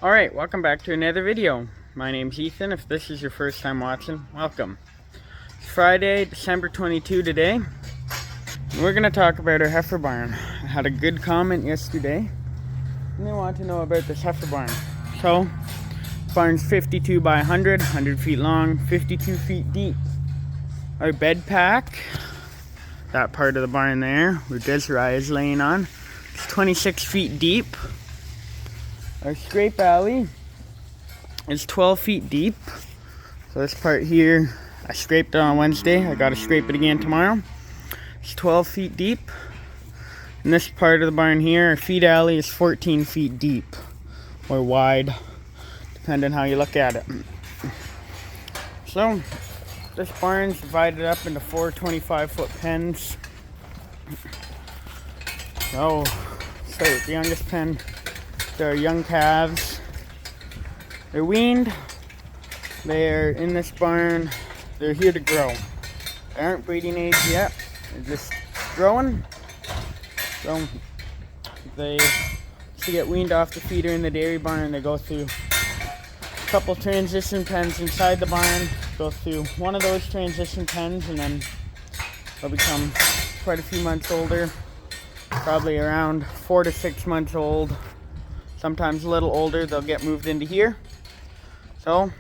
Alright, welcome back to another video. My name's Ethan. If this is your first time watching, welcome. It's Friday, December 22 today. And we're going to talk about our heifer barn. I had a good comment yesterday, and they want to know about this heifer barn. So, barn's 52 by 100 feet long, 52 feet deep. Our bed pack, that part of the barn there, where Desiree is laying on, it's 26 feet deep. Our scrape alley is 12 feet deep. So this part here, I scraped it on Wednesday. I gotta scrape it again tomorrow. It's 12 feet deep. And this part of the barn here, our feed alley is 14 feet deep. Or wide, depending how you look at it. So, this barn's divided up into 4 25-foot pens. So, start with the youngest pen. They're young calves. They're weaned. They're in this barn. They're here to grow. They aren't breeding age yet. They're just growing. So they get weaned off the feeder in the dairy barn. They go through a couple transition pens inside the barn. Go through one of those transition pens, and then they'll become quite a few months older. Probably around 4 to 6 months old. Sometimes a little older, they'll get moved into here. So,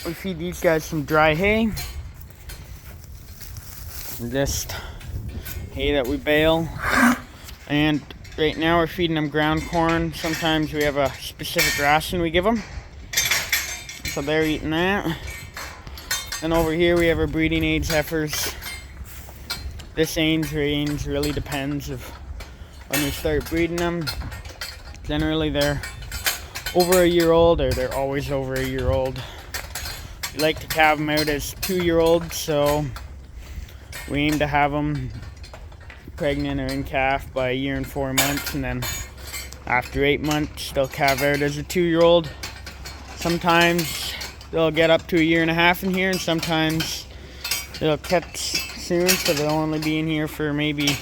we feed these guys some dry hay. Just hay that we bale. And right now we're feeding them ground corn. Sometimes we have a specific ration we give them. So they're eating that. And over here we have our breeding age heifers. This age range really depends of when we start breeding them. Generally they're over a year old, or they're always over a year old. We like to calve them out as 2-year-olds, so we aim to have them pregnant or in calf by 1 year and 4 months, and then after 8 months they'll calve out as a 2-year-old. Sometimes they'll get up to 1.5 years in here, and sometimes they'll catch soon, so they'll only be in here for maybe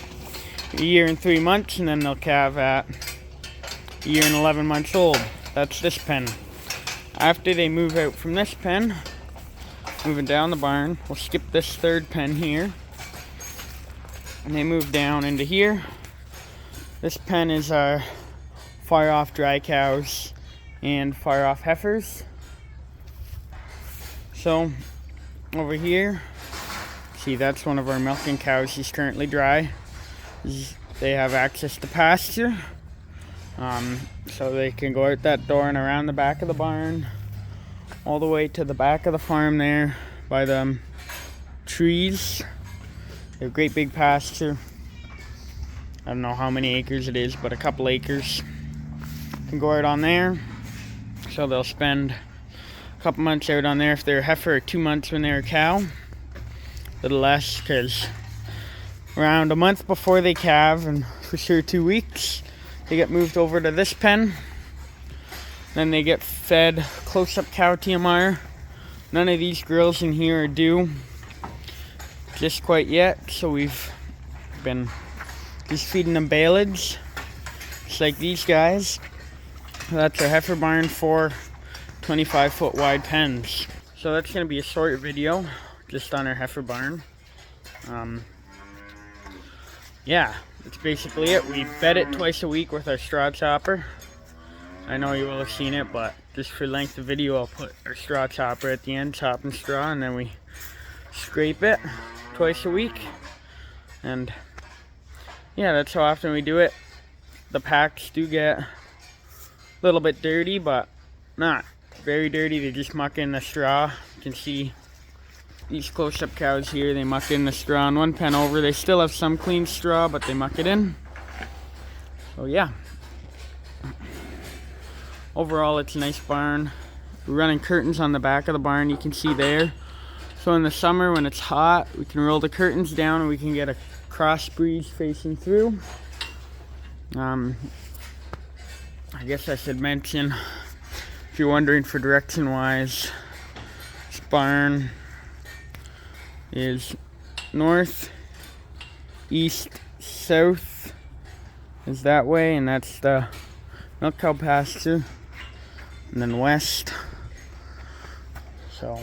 1 year and 3 months, and then they'll calve at 1 year and 11 months old. That's this pen. After they move out from this pen, moving down the barn, we'll skip this third pen here, and they move down into here. This pen is our fire off dry cows and fire off heifers. So over here, see, that's one of our milking cows. She's currently dry. They have access to pasture. So they can go out that door and around the back of the barn, all the way to the back of the farm there by the trees. They have great big pasture. I don't know how many acres it is, but a couple acres. Can go out on there. So they'll spend a couple months out on there if they're a heifer, or 2 months when they're a cow. A little less, because around a month before they calve, and for sure 2 weeks, they get moved over to this pen. Then they get fed close-up cow TMR. None of these girls in here are due just quite yet, so we've been just feeding them baleage, just like these guys. That's our heifer barn, 4 25-foot wide pens. So that's going to be a short video just on our heifer barn. Yeah, that's basically it. We bed it twice a week with our straw chopper. I know you will have seen it, but just for length of video, I'll put our straw chopper at the end, chopping straw, and then we scrape it twice a week. And yeah, that's how often we do it. The packs do get a little bit dirty, but not very dirty. They just muck in the straw. You can see these close-up cows here, they muck in the straw. And one pen over, they still have some clean straw, but they muck it in. So yeah. Overall, it's a nice barn. We're running curtains on the back of the barn, you can see there. So in the summer when it's hot, we can roll the curtains down and we can get a cross breeze facing through. I guess I should mention, if you're wondering for direction-wise, this barn is north, east, south is that way, and that's the milk cow pasture. and then west. So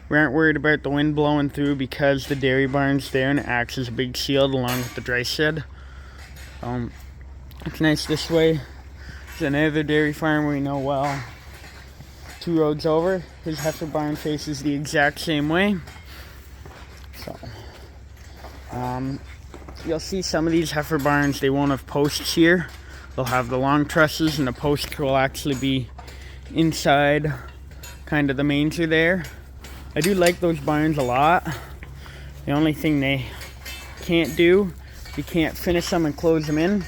we aren't worried about the wind blowing through because the dairy barn's there and it acts as a big shield along with the dry shed. It's nice this way. There's another dairy farm we know well, 2 roads over. His heifer barn faces the exact same way. So you'll see some of these heifer barns, they won't have posts here. They'll have the long trusses and the post will actually be inside kind of the manger there. I do like those barns a lot. The only thing they can't do, you can't finish them and close them in.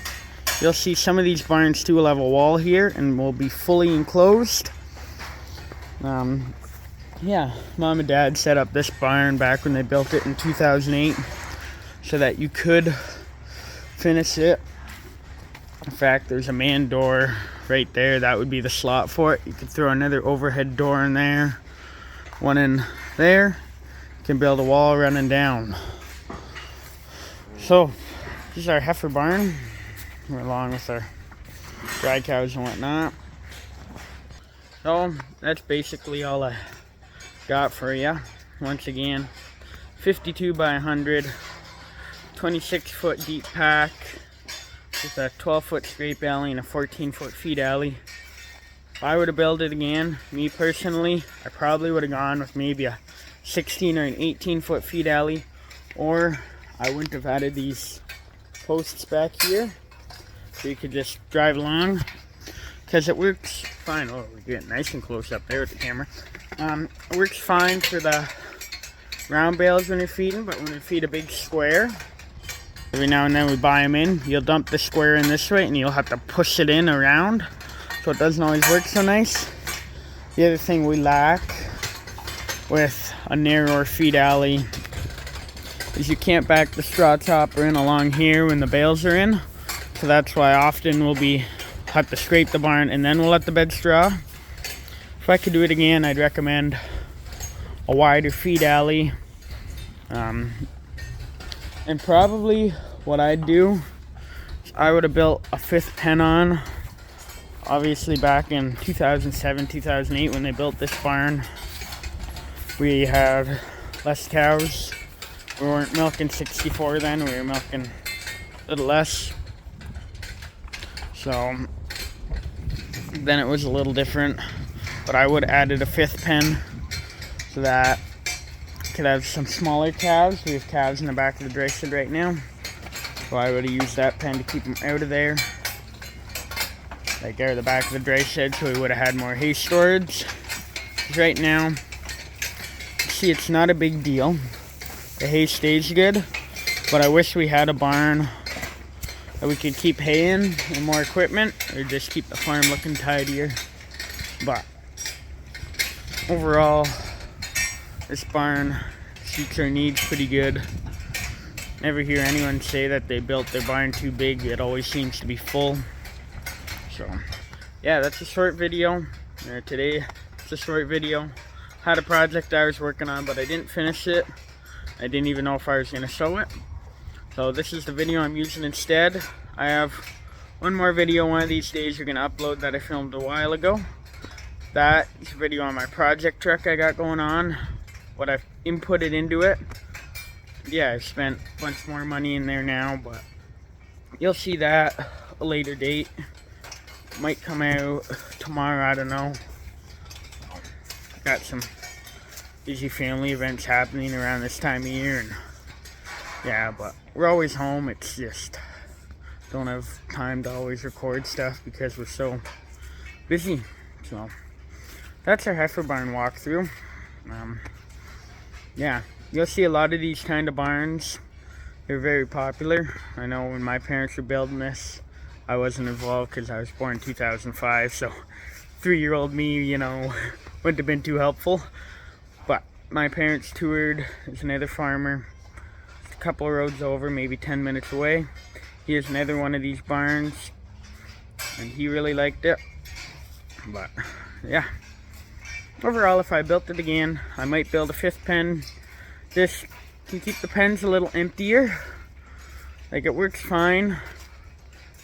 You'll see some of these barns too will have a wall here and will be fully enclosed. Yeah, Mom and Dad set up this barn back when they built it in 2008 so that you could finish it. In fact, there's a man door right there. That would be the slot for it. You could throw another overhead door in there. One in there. You can build a wall running down. So, this is our heifer barn. We're along with our dry cows and whatnot. So, that's basically all I got for you. Once again, 52 by 100, 26-foot deep pack with a 12-foot scrape alley and a 14-foot feed alley. If I were to build it again, me personally, I probably would have gone with maybe a 16 or an 18-foot feed alley, or I wouldn't have added these posts back here, so you could just drive along, because it works fine. Oh, we're getting nice and close up there with the camera. It works fine for the round bales when you're feeding, but when you feed a big square, every now and then we buy them in, you'll dump the square in this way and you'll have to push it in around, so it doesn't always work so nice. The other thing we lack with a narrower feed alley is you can't back the straw chopper in along here when the bales are in, so that's why often we'll have to scrape the barn and then we'll let the bed straw. If I could do it again, I'd recommend a wider feed alley, and probably what I'd do is I would have built a 5th pen on. Obviously back in 2007, 2008 when they built this barn, we had less cows. We weren't milking 64 then, we were milking a little less. So then it was a little different, but I would have added a 5th pen so that I could have some smaller calves. We have calves in the back of the dry shed right now, so I would have used that pen to keep them out of there, like out of the back of the dry shed, so we would have had more hay storage. Right now, see, it's not a big deal. The hay stays good, but I wish we had a barn that we could keep hay in and more equipment, or just keep the farm looking tidier. But overall, this barn suits our needs pretty good. Never hear anyone say that they built their barn too big. It always seems to be full. So yeah, that's a short video. Today it's a short video. Had a project I was working on, but I didn't finish it. I didn't even know if I was going to show it. So this is the video I'm using instead. I have one more video one of these days we're going to upload that I filmed a while ago. That is a video on my project truck I got going on, what I've inputted into it. Yeah, I've spent a bunch more money in there now, but you'll see that at a later date. Might come out tomorrow, I don't know. Got some busy family events happening around this time of year, and yeah, but we're always home. It's just don't have time to always record stuff because we're so busy. So that's our heifer barn walkthrough. Yeah, you'll see a lot of these kind of barns. They're very popular. I know when my parents were building this, I wasn't involved because I was born in 2005, so 3-year-old me, you know, wouldn't have been too helpful. But my parents toured. There's another farmer a couple of roads over, maybe 10 minutes away. He has another one of these barns, and he really liked it. But yeah, overall, if I built it again, I might build a 5th pen. This can keep the pens a little emptier. Like, it works fine.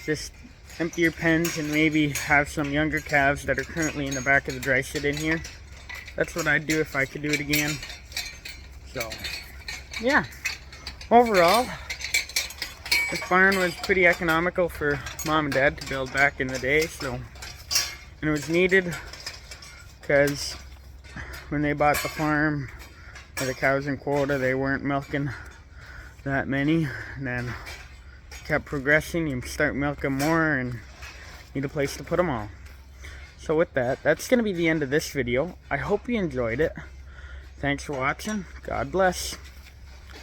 Just empty your pens and maybe have some younger calves that are currently in the back of the dry sit in here. That's what I'd do if I could do it again. So, yeah. Overall, this barn was pretty economical for Mom and Dad to build back in the day. So, and it was needed because when they bought the farm for the cows in quota, they weren't milking that many. And then kept progressing, you start milking more and need a place to put them all. So with that, that's going to be the end of this video. I hope you enjoyed it. Thanks for watching. God bless.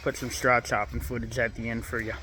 Put some straw chopping footage at the end for you.